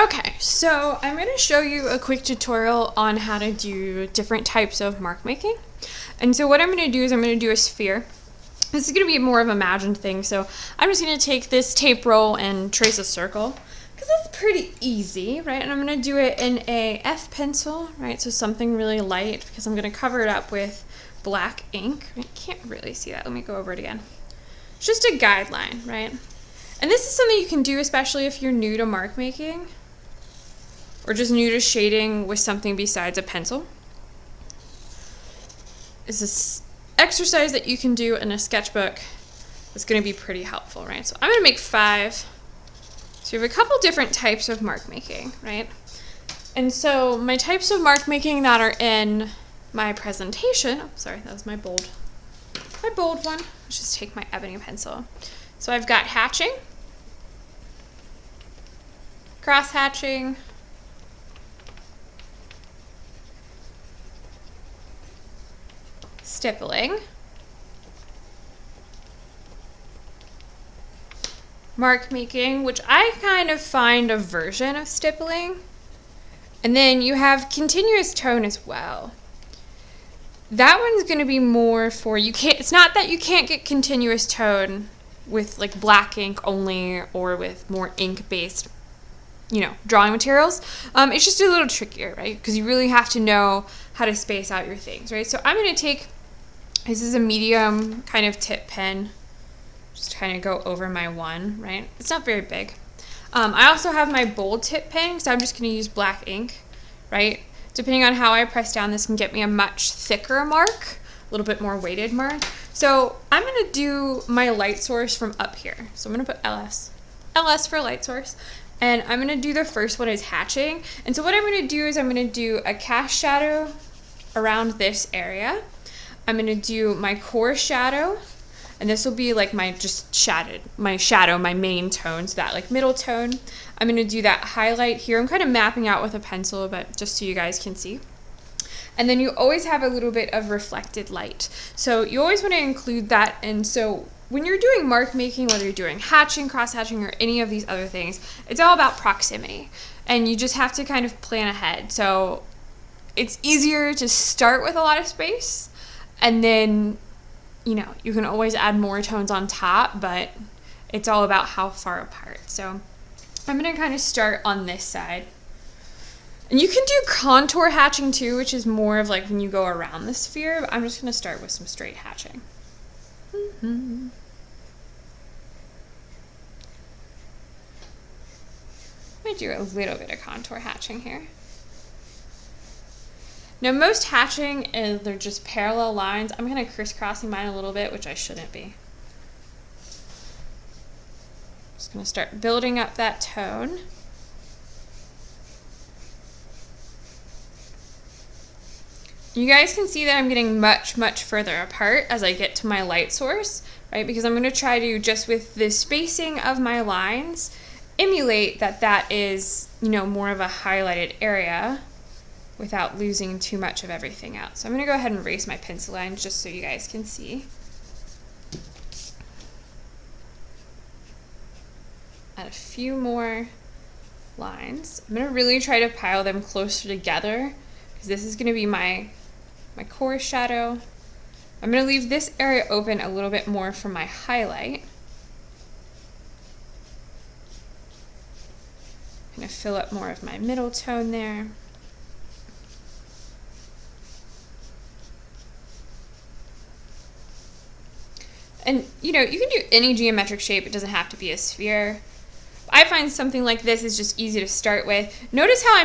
Okay, so I'm going to show you a quick tutorial on how to do different types of mark making. And so what I'm going to do is I'm going to do a sphere. This is going to be more of an imagined thing, so I'm just going to take this tape roll and trace a circle, because that's pretty easy, right? And I'm going to do it in a F pencil, right? So something really light, because I'm going to cover it up with black ink. I can't really see that. Let me go over it again. It's just a guideline, right? And this is something you can do, especially if you're new to mark making, or just new to shading with something besides a pencil. Is this exercise that you can do in a sketchbook that's going to be pretty helpful, right? So I'm going to make 5. So you have a couple different types of mark making, right? And so my types of mark making that are in my presentation, oh, sorry, that was my bold one. Let's just take my ebony pencil. So I've got hatching, cross hatching, stippling, mark making, which I kind of find a version of stippling, and then you have continuous tone as well. That one's going to be more for, it's not that you can't get continuous tone with like black ink only or with more ink based drawing materials. It's just a little trickier, right? Because you really have to know how to space out your things, right? So I'm going to take, this is a medium kind of tip pen, just kind of go over my one, right? It's not very big. I also have my bold tip pen, so I'm just going to use black ink, right? Depending on how I press down, this can get me a much thicker mark, a little bit more weighted mark. So I'm going to do my light source from up here. So I'm going to put LS for light source. And I'm going to do the first one is hatching. And so what I'm going to do is I'm going to do a cast shadow around this area. I'm going to do my core shadow, and this will be like my my main tone, so that like middle tone. I'm going to do that highlight here. I'm kind of mapping out with a pencil, but just so you guys can see. And then you always have a little bit of reflected light. So you always want to include that. And so when you're doing mark making, whether you're doing hatching, cross hatching, or any of these other things, it's all about proximity. And you just have to kind of plan ahead. So it's easier to start with a lot of space, and then, you can always add more tones on top, but it's all about how far apart. So I'm going to kind of start on this side. And you can do contour hatching too, which is more of like when you go around the sphere, but I'm just going to start with some straight hatching. Let me do a little bit of contour hatching here. Now most hatching is they're just parallel lines. I'm kind of crisscrossing mine a little bit, which I shouldn't be. Just going to start building up that tone. You guys can see that I'm getting much, much further apart as I get to my light source, right? Because I'm going to try to, just with the spacing of my lines, emulate that is, more of a highlighted area without losing too much of everything out. So I'm going to go ahead and erase my pencil line just so you guys can see. Add a few more lines. I'm going to really try to pile them closer together, because this is going to be my core shadow. I'm going to leave this area open a little bit more for my highlight. I'm going to fill up more of my middle tone there. And you can do any geometric shape. It doesn't have to be a sphere. I find something like this is just easy to start with. Notice how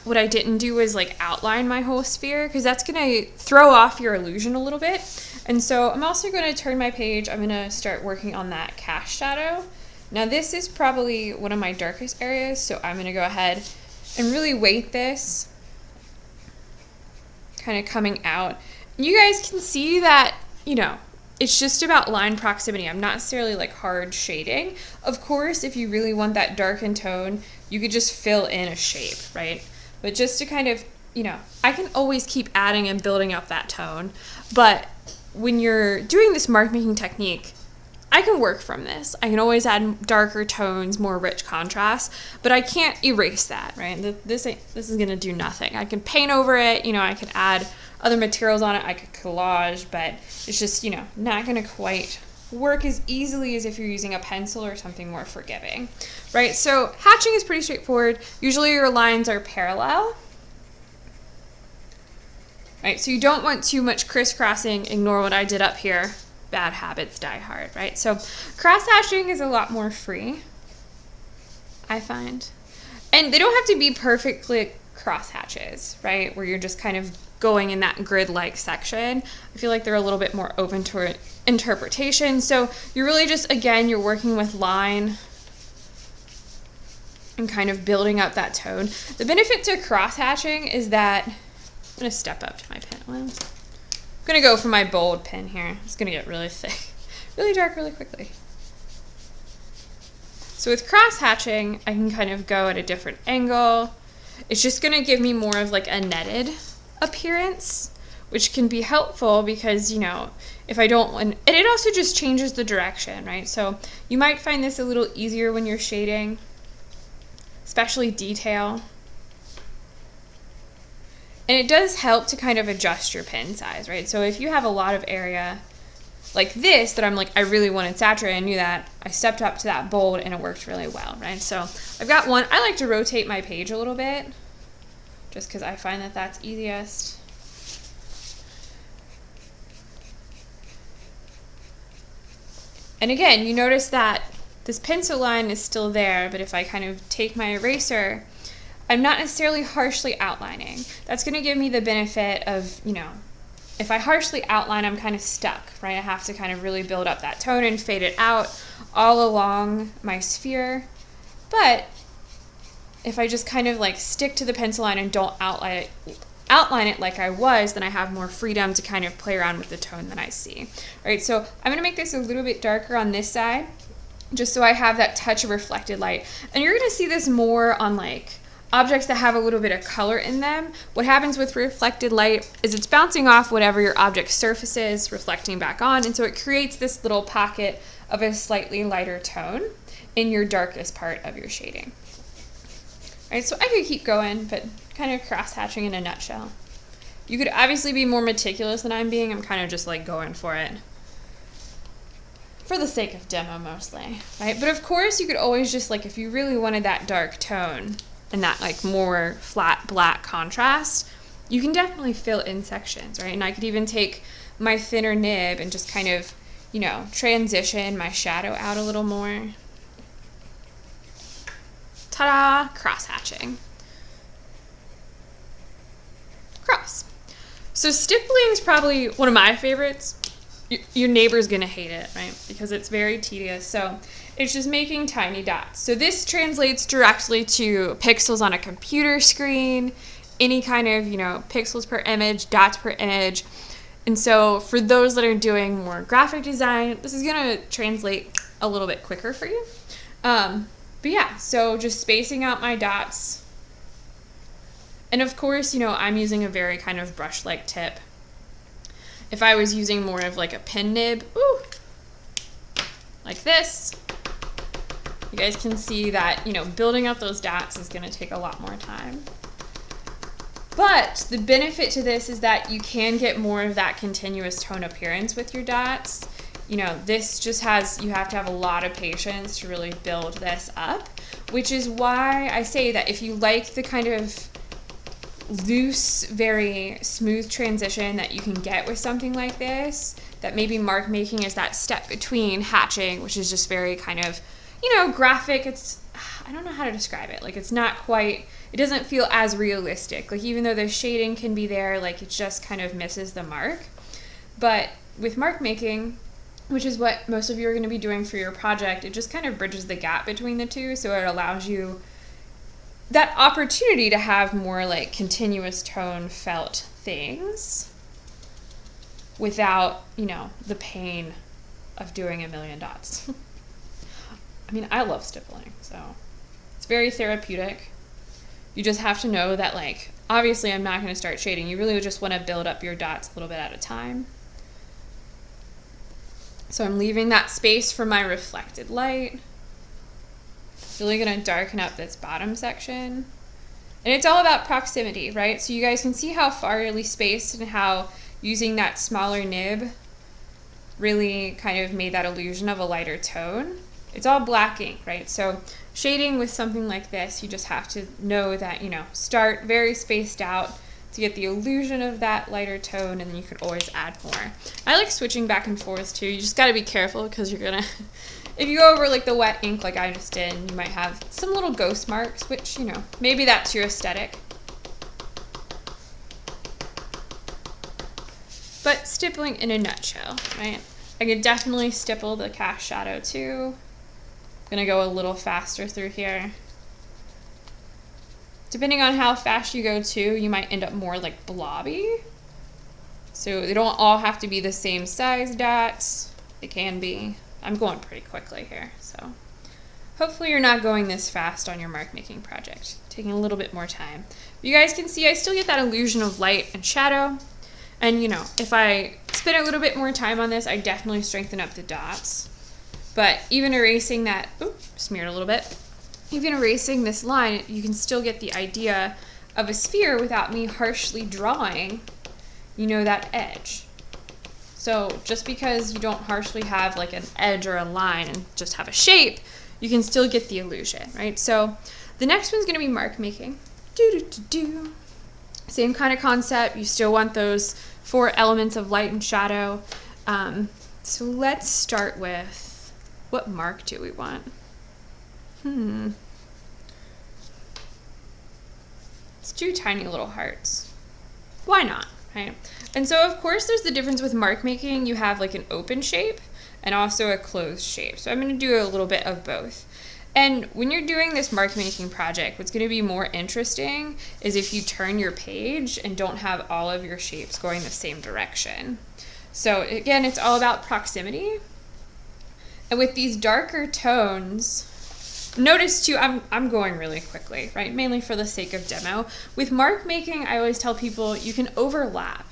what I didn't do is like outline my whole sphere, because that's going to throw off your illusion a little bit. And so I'm also going to turn my page. I'm going to start working on that cast shadow. Now this is probably one of my darkest areas, so I'm going to go ahead and really weight this, kind of coming out. You guys can see that, it's just about line proximity. I'm not necessarily like hard shading. Of course, if you really want that darkened tone, you could just fill in a shape, right? But just to kind of, I can always keep adding and building up that tone. But when you're doing this mark making technique, I can work from this. I can always add darker tones, more rich contrast, but I can't erase that, right? This is gonna do nothing. I can paint over it, I can add other materials on it, I could collage, but it's just, not gonna quite work as easily as if you're using a pencil or something more forgiving, right? So hatching is pretty straightforward. Usually your lines are parallel, right? So you don't want too much crisscrossing. Ignore what I did up here. Bad habits die hard, right? So cross-hatching is a lot more free, I find. And they don't have to be perfectly cross-hatches, right? Where you're just kind of going in that grid-like section. I feel like they're a little bit more open to interpretation. So you're really just, again, you're working with line and kind of building up that tone. The benefit to cross-hatching is that, I'm going to step up to my pen lens. I'm going to go for my bold pen here. It's going to get really thick, really dark really quickly. So with cross-hatching, I can kind of go at a different angle. It's just going to give me more of like a netted appearance, which can be helpful because, if I don't, and it also just changes the direction, right? So you might find this a little easier when you're shading, especially detail. And it does help to kind of adjust your pen size, right? So if you have a lot of area like this that I'm like, I really wanted saturated, I knew that, I stepped up to that bold and it worked really well, right? So I've got one, I like to rotate my page a little bit just because I find that that's easiest. And again, you notice that this pencil line is still there, but if I kind of take my eraser, I'm not necessarily harshly outlining. That's going to give me the benefit of, if I harshly outline, I'm kind of stuck, right? I have to kind of really build up that tone and fade it out all along my sphere. But if I just kind of like stick to the pencil line and don't outline it like I was, then I have more freedom to kind of play around with the tone that I see. All right, so I'm going to make this a little bit darker on this side, just so I have that touch of reflected light. And you're going to see this more on like objects that have a little bit of color in them. What happens with reflected light is it's bouncing off whatever your object surface is, reflecting back on, and so it creates this little pocket of a slightly lighter tone in your darkest part of your shading. All right, so I could keep going, but kind of cross-hatching in a nutshell. You could obviously be more meticulous than I'm being. I'm kind of just like going for it for the sake of demo mostly, right? But of course you could always just like, if you really wanted that dark tone and that like more flat black contrast, you can definitely fill in sections, right? And I could even take my thinner nib and just kind of, transition my shadow out a little more. Ta-da! Cross-hatching. Cross. So stippling is probably one of my favorites. Your neighbor's gonna hate it, right? Because it's very tedious. So it's just making tiny dots. So this translates directly to pixels on a computer screen, any kind of, pixels per image, dots per image. And so for those that are doing more graphic design, this is gonna translate a little bit quicker for you. But yeah, so just spacing out my dots. And of course, I'm using a very kind of brush-like tip. If I was using more of like a pen nib, like this, you guys can see that, building up those dots is gonna take a lot more time. But the benefit to this is that you can get more of that continuous tone appearance with your dots. This just you have to have a lot of patience to really build this up, which is why I say that if you like the kind of loose, very smooth transition that you can get with something like this, that maybe mark making is that step between hatching, which is just very kind of, graphic. I don't know how to describe it. Like, it's not quite, it doesn't feel as realistic. Like, even though the shading can be there, like, it just kind of misses the mark. But with mark making, which is what most of you are going to be doing for your project, it just kind of bridges the gap between the two, so it allows you that opportunity to have more like continuous tone felt things without, the pain of doing a million dots. I mean, I love stippling, so it's very therapeutic. You just have to know that, like, obviously I'm not going to start shading. You really just want to build up your dots a little bit at a time. So I'm leaving that space for my reflected light. Really gonna darken up this bottom section. And it's all about proximity, right? So you guys can see how farly spaced and how using that smaller nib really kind of made that illusion of a lighter tone. It's all black ink, right? So shading with something like this, you just have to know that, you know, start very spaced out to get the illusion of that lighter tone, and then you can always add more. I like switching back and forth too. You just gotta be careful because you're gonna, if you go over like the wet ink like I just did, you might have some little ghost marks, which, you know, maybe that's your aesthetic. But stippling in a nutshell, right? I could definitely stipple the cast shadow too. I'm gonna go a little faster through here. Depending on how fast you go too, you might end up more like blobby. So they don't all have to be the same size dots. They can be. I'm going pretty quickly here, so hopefully you're not going this fast on your mark making project. Taking a little bit more time. You guys can see I still get that illusion of light and shadow. And you know, if I spend a little bit more time on this, I definitely strengthen up the dots. But even erasing that, oops, smeared a little bit. Even erasing this line, you can still get the idea of a sphere without me harshly drawing, you know, that edge. So just because you don't harshly have like an edge or a line and just have a shape, you can still get the illusion, right? So the next one's gonna be mark making. Same kind of concept. You still want those 4 elements of light and shadow. So let's start with, what mark do we want? Let's do tiny little hearts. Why not, right? And so of course there's the difference with mark making. You have like an open shape and also a closed shape. So I'm gonna do a little bit of both. And when you're doing this mark making project, what's gonna be more interesting is if you turn your page and don't have all of your shapes going the same direction. So again, it's all about proximity. And with these darker tones, notice too, I'm going really quickly, right? Mainly for the sake of demo. With mark making, I always tell people you can overlap,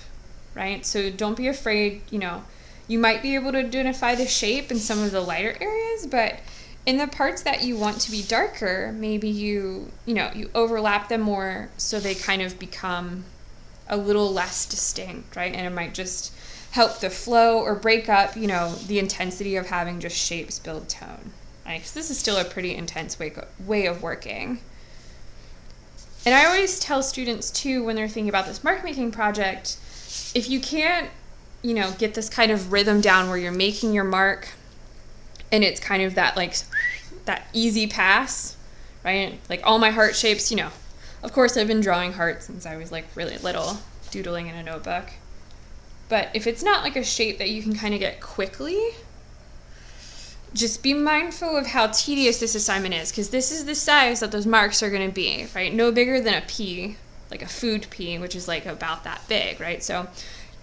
right? So don't be afraid, you know, you might be able to identify the shape in some of the lighter areas, but in the parts that you want to be darker, maybe you overlap them more so they kind of become a little less distinct, right? And it might just help the flow or break up, you know, the intensity of having just shapes build tone. Right? 'Cause this is still a pretty intense way of working. And I always tell students too, when they're thinking about this mark making project, if you can't, you know, get this kind of rhythm down where you're making your mark and it's kind of that like that easy pass, right? Like all my heart shapes, you know, of course I've been drawing hearts since I was like really little, doodling in a notebook. But if it's not like a shape that you can kind of get quickly, just be mindful of how tedious this assignment is, because this is the size that those marks are going to be, right? No bigger than a pea, like a food pea, which is like about that big, right? So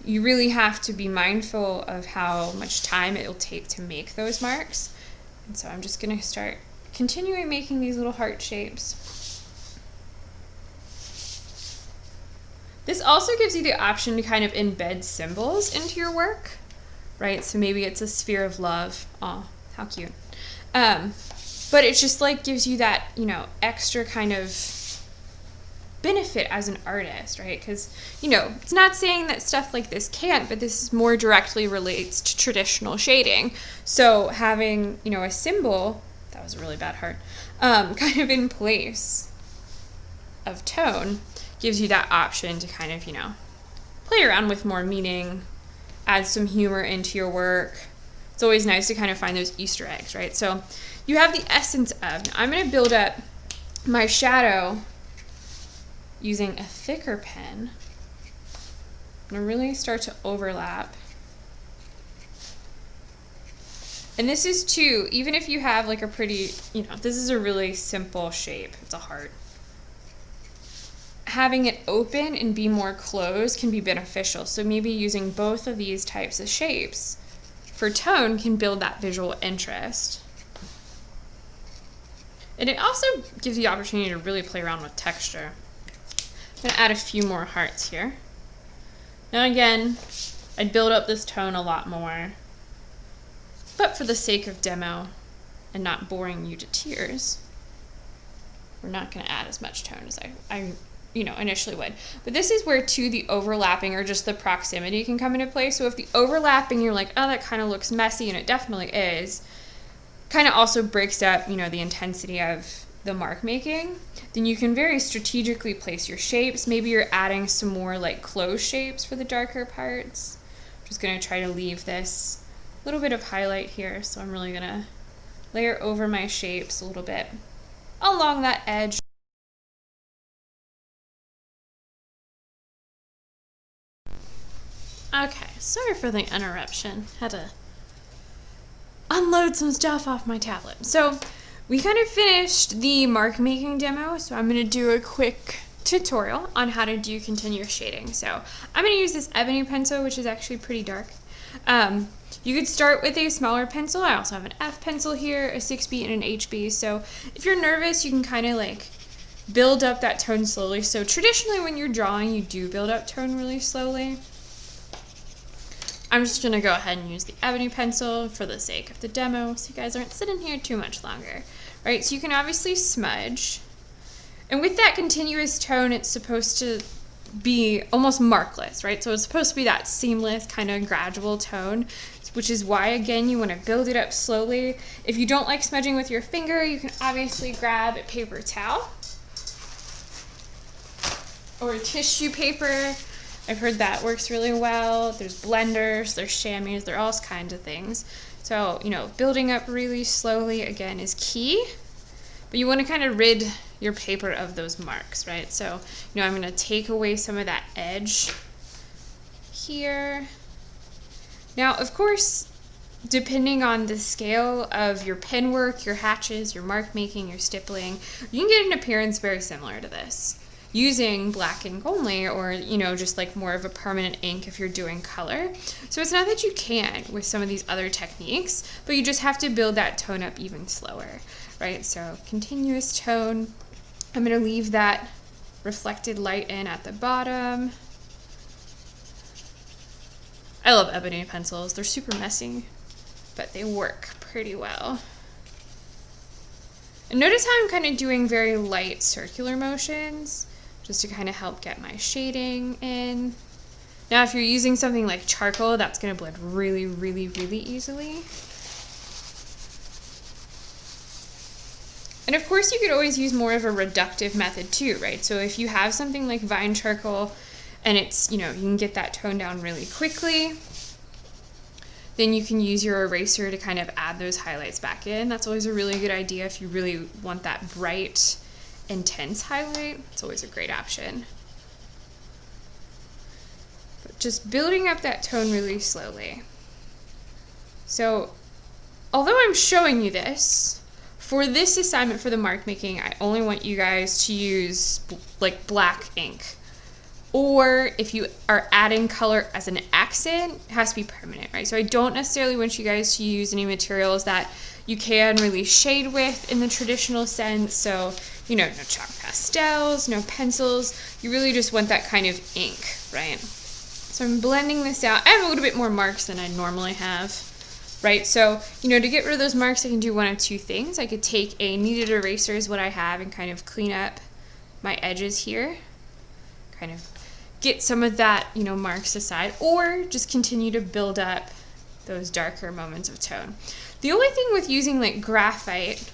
you really have to be mindful of how much time it will take to make those marks. And so I'm just going to start continuing making these little heart shapes. This also gives you the option to kind of embed symbols into your work, right? So maybe it's a sphere of love. Aw, how cute. But it just like gives you that, you know, extra kind of benefit as an artist, right? Because, you know, it's not saying that stuff like this can't, but this more directly relates to traditional shading. So having, you know, a symbol, that was a really bad heart, kind of in place of tone gives you that option to kind of, you know, play around with more meaning, add some humor into your work. It's always nice to kind of find those Easter eggs, right? So you have the essence of, I'm going to build up my shadow using a thicker pen. I'm going to really start to overlap. And this is too, even if you have like a pretty, you know, this is a really simple shape. It's a heart. Having it open and be more closed can be beneficial. So maybe using both of these types of shapes for tone can build that visual interest. And it also gives you the opportunity to really play around with texture. I'm going to add a few more hearts here. Now again, I'd build up this tone a lot more. But for the sake of demo and not boring you to tears, we're not going to add as much tone as I initially would. But this is where too the overlapping or just the proximity can come into play. So if the overlapping, you're like, oh, that kind of looks messy, and it definitely is, kind of also breaks up, the intensity of the mark making, then you can very strategically place your shapes. Maybe you're adding some more like closed shapes for the darker parts. I'm just going to try to leave this little bit of highlight here. So I'm really going to layer over my shapes a little bit along that edge. Okay, sorry for the interruption. Had to unload some stuff off my tablet. So we kind of finished the mark making demo, so I'm going to do a quick tutorial on how to do continuous shading. So I'm going to use this ebony pencil, which is actually pretty dark. You could start with a smaller pencil. I also have an F pencil here, a 6B and an HB. So if you're nervous, you can kind of like build up that tone slowly. So traditionally when you're drawing, you do build up tone really slowly. I'm just going to go ahead and use the ebony pencil for the sake of the demo so you guys aren't sitting here too much longer. Right, so you can obviously smudge. And with that continuous tone, it's supposed to be almost markless, right? So it's supposed to be that seamless kind of gradual tone, which is why, again, you want to build it up slowly. If you don't like smudging with your finger, you can obviously grab a paper towel or a tissue paper. I've heard that works really well. There's blenders, there's chamois, there's all kinds of things. So, building up really slowly, again, is key. But you want to kind of rid your paper of those marks, right? So, I'm going to take away some of that edge here. Now, of course, depending on the scale of your pen work, your hatches, your mark making, your stippling, you can get an appearance very similar to this using black ink only, or just like more of a permanent ink if you're doing color. So it's not that you can't with some of these other techniques, but you just have to build that tone up even slower, right? So continuous tone. I'm going to leave that reflected light in at the bottom. I love ebony pencils. They're super messy, but they work pretty well. And notice how I'm kind of doing very light circular motions just to kind of help get my shading in. Now, if you're using something like charcoal, that's going to blend really, really, really easily. And of course, you could always use more of a reductive method too, right? So if you have something like vine charcoal and it's, you can get that tone down really quickly, then you can use your eraser to kind of add those highlights back in. That's always a really good idea if you really want that bright, intense highlight. It's always a great option. But just building up that tone really slowly. So, although I'm showing you this, for this assignment for the mark making, I only want you guys to use like black ink. Or if you are adding color as an accent, it has to be permanent, right? So I don't necessarily want you guys to use any materials that you can really shade with in the traditional sense. So, no chalk pastels, no pencils. You really just want that kind of ink, right? So I'm blending this out. I have a little bit more marks than I normally have, right? So, to get rid of those marks, I can do one of two things. I could take a kneaded eraser is what I have and kind of clean up my edges here. Kind of get some of that, marks aside, or just continue to build up those darker moments of tone. The only thing with using like graphite,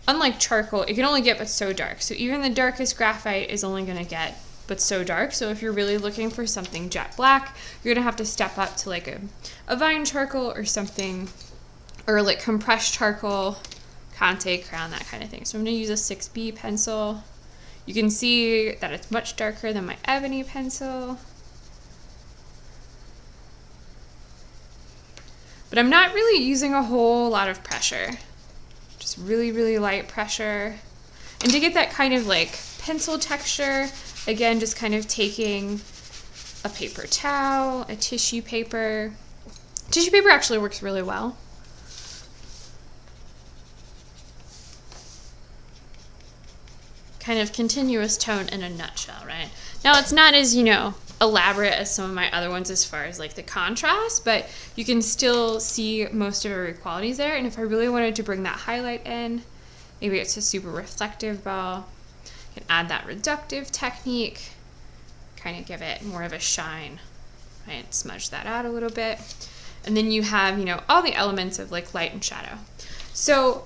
unlike charcoal, it can only get but so dark. So even the darkest graphite is only going to get but so dark. So if you're really looking for something jet black, you're going to have to step up to like a vine charcoal or something, or like compressed charcoal, Conte crown, that kind of thing. So I'm going to use a 6B pencil. You can see that it's much darker than my ebony pencil. But I'm not really using a whole lot of pressure. Just really, really light pressure. And to get that kind of like pencil texture, again, just kind of taking a paper towel, a tissue paper. Tissue paper actually works really well. Kind of continuous tone in a nutshell, right? Now it's not as, elaborate as some of my other ones as far as like the contrast, but you can still see most of our qualities there. And if I really wanted to bring that highlight in, maybe it's a super reflective bow, you can add that reductive technique, kind of give it more of a shine, right? Smudge that out a little bit. And then you have, you know, all the elements of like light and shadow. So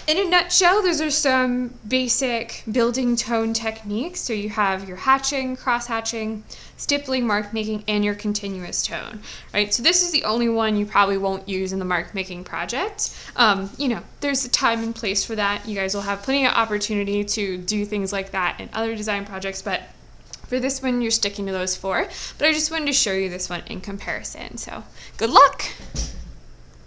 in a nutshell, those are some basic building tone techniques. So you have your hatching, cross hatching, stippling, mark making, and your continuous tone, right? So this is the only one you probably won't use in the mark making project. You know, there's a time and place for that. You guys will have plenty of opportunity to do things like that in other design projects, but for this one, you're sticking to those 4. But I just wanted to show you this one in comparison. So good luck.